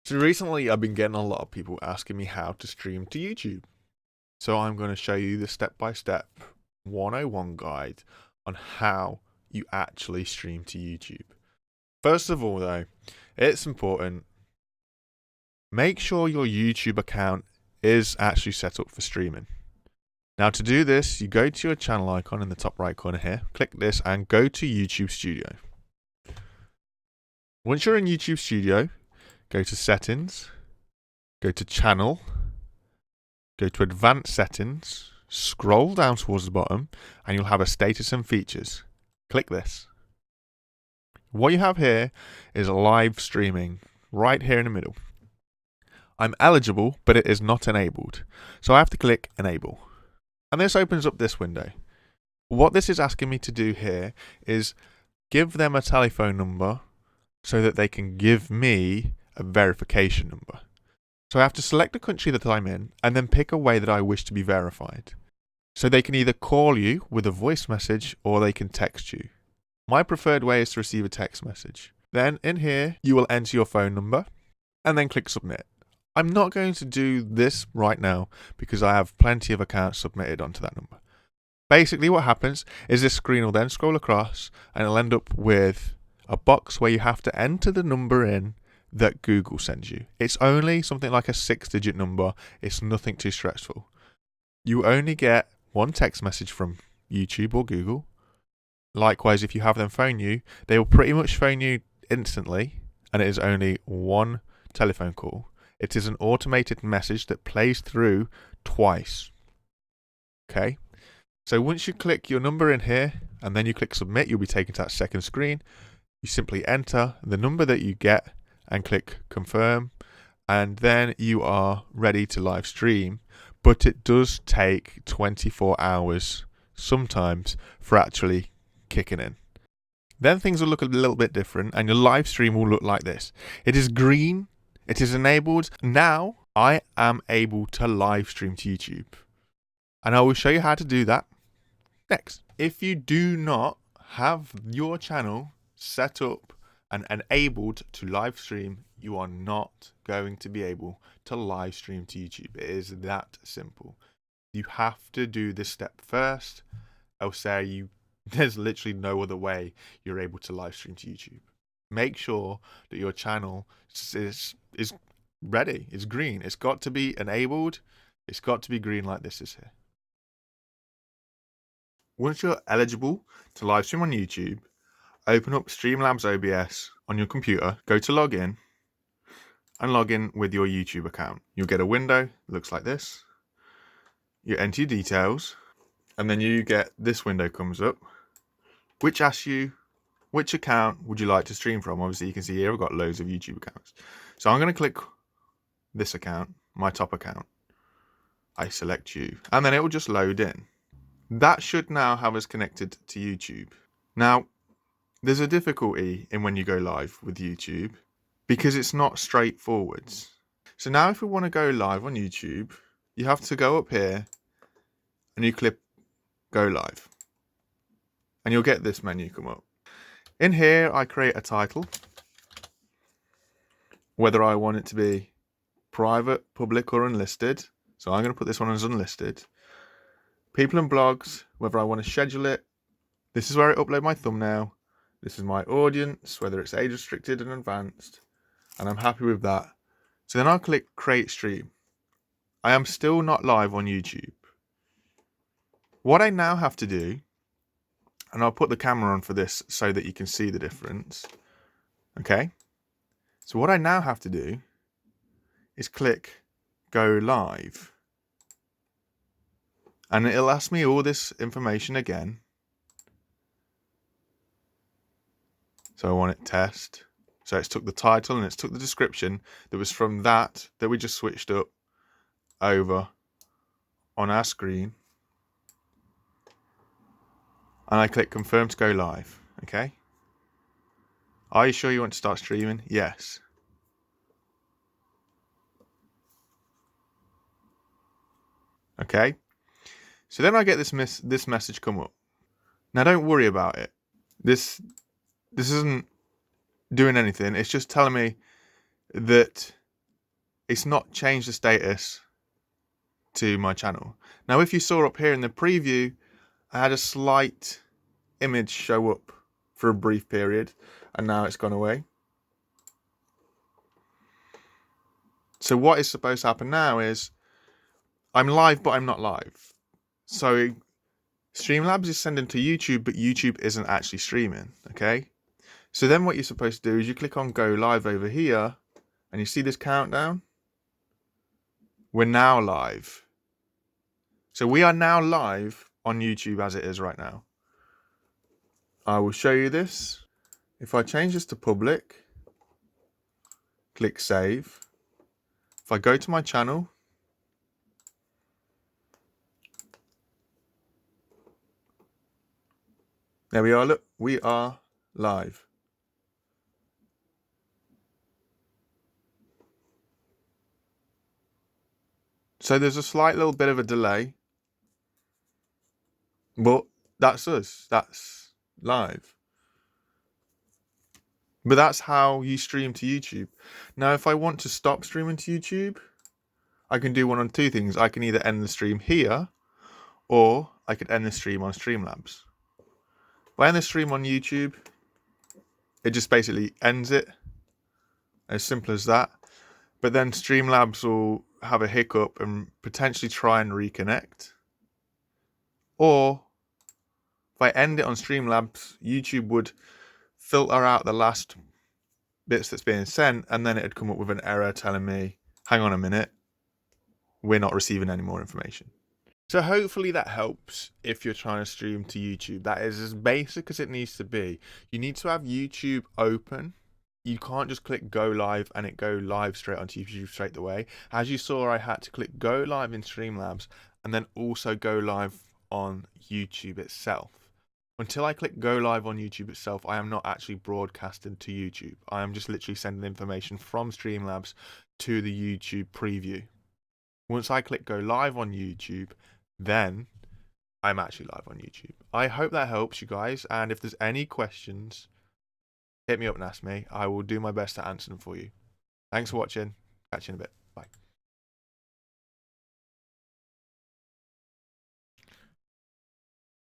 So recently I've been getting a lot of people asking me how to stream to YouTube. So I'm going to show you the step-by-step 101 guide on how you actually stream to YouTube. First of all though, it's important, make sure your YouTube account is actually set up for streaming. Now to do this, you go to your channel icon in the top right corner here, click this and go to YouTube Studio. Once you're in YouTube Studio, go to Settings, go to Channel, go to Advanced Settings, scroll down towards the bottom, and you'll have a Status and Features. Click this. What you have here is live streaming, right here in the middle. I'm eligible, but it is not enabled. So I have to click Enable. And this opens up this window. What this is asking me to do here is give them a telephone number so that they can give me a verification number. So I have to select the country that I'm in and then pick a way that I wish to be verified. So they can either call you with a voice message or they can text you. My preferred way is to receive a text message. Then in here, you will enter your phone number and then click Submit. I'm not going to do this right now because I have plenty of accounts submitted onto that number. Basically what happens is this screen will then scroll across and it'll end up with a box where you have to enter the number in that Google sends you. It's only something like a 6-digit number. It's nothing too stressful. You only get one text message from YouTube or Google. Likewise, if you have them phone you, they will pretty much phone you instantly, and it is only one telephone call. It is an automated message that plays through twice. Okay? So once you click your number in here, and then you click Submit, you'll be taken to that second screen. You simply enter the number that you get and click Confirm, and then you are ready to live stream. But it does take 24 hours sometimes for actually kicking in. Then things will look a little bit different and your live stream will look like this. It is green, it is enabled. Now I am able to live stream to YouTube, and I will show you how to do that next. If you do not have your channel set up and enabled to live stream, you are not going to be able to live stream to YouTube. It is that simple. You have to do this step first, else there's literally no other way you're able to live stream to YouTube. Make sure that your channel is ready, it's green. It's got to be enabled, it's got to be green like this is here. Once you're eligible to live stream on YouTube, open up STREAMLABS OBS on your computer, go to login, and log in with your YouTube account. You'll get a window that looks like this. You enter your details, and then you get this window comes up, which asks you which account would you like to stream from. Obviously, you can see here I've got loads of YouTube accounts. So I'm going to click this account, my top account. I select you, and then it will just load in. That should now have us connected to YouTube. Now, there's a difficulty in when you go live with YouTube because it's not straightforward. So now if we want to go live on YouTube, you have to go up here and you click Go Live. And you'll get this menu come up. In here, I create a title, whether I want it to be private, public, or unlisted. So I'm going to put this one as unlisted. People and blogs, whether I want to schedule it. This is where I upload my thumbnail. This is my audience, whether it's age restricted and advanced. And I'm happy with that. So then I'll click Create Stream. I am still not live on YouTube. What I now have to do, and I'll put the camera on for this so that you can see the difference. Okay. So what I now have to do is click Go Live. And it'll ask me all this information again. So I want it test. So it's took the title and it's took the description that was from that we just switched up over on our screen. And I click Confirm to go live. Okay. Are you sure you want to start streaming? Yes. Okay. So then I get this message come up. Now don't worry about it. This isn't doing anything. It's just telling me that it's not changed the status to my channel. Now, if you saw up here in the preview, I had a slight image show up for a brief period, and now it's gone away. So what is supposed to happen now is I'm live, but I'm not live. So Streamlabs is sending to YouTube, but YouTube isn't actually streaming, okay? So then what you're supposed to do is you click on go live over here, and you see this countdown? We're now live. So we are now live on YouTube as it is right now. I will show you this. If I change this to public, click save. If I go to my channel, there we are, look, we are live. So there's a slight little bit of a delay, but that's us, that's live. But that's how you stream to YouTube. Now, if I want to stop streaming to YouTube, I can do one on two things. I can either end the stream here, or I could end the stream on Streamlabs. If I end the stream on YouTube, it just basically ends it. As simple as that. But then Streamlabs will have a hiccup and potentially try and reconnect. Or if I end it on Streamlabs, YouTube would filter out the last bits that's being sent, and then it'd come up with an error telling me, hang on a minute, we're not receiving any more information. So hopefully that helps if you're trying to stream to YouTube. That is as basic as it needs to be. You need to have YouTube open. You can't just click go live and it go live straight onto YouTube straight away. As you saw, I had to click go live in Streamlabs and then also go live on YouTube itself. Until I click go live on YouTube itself, I am not actually broadcasting to YouTube. I am just literally sending information from Streamlabs to the YouTube preview. Once I click go live on YouTube, then I'm actually live on YouTube. I hope that helps you guys. And if there's any questions, hit me up and ask me. I will do my best to answer them for you. Thanks for watching. Catch you in a bit.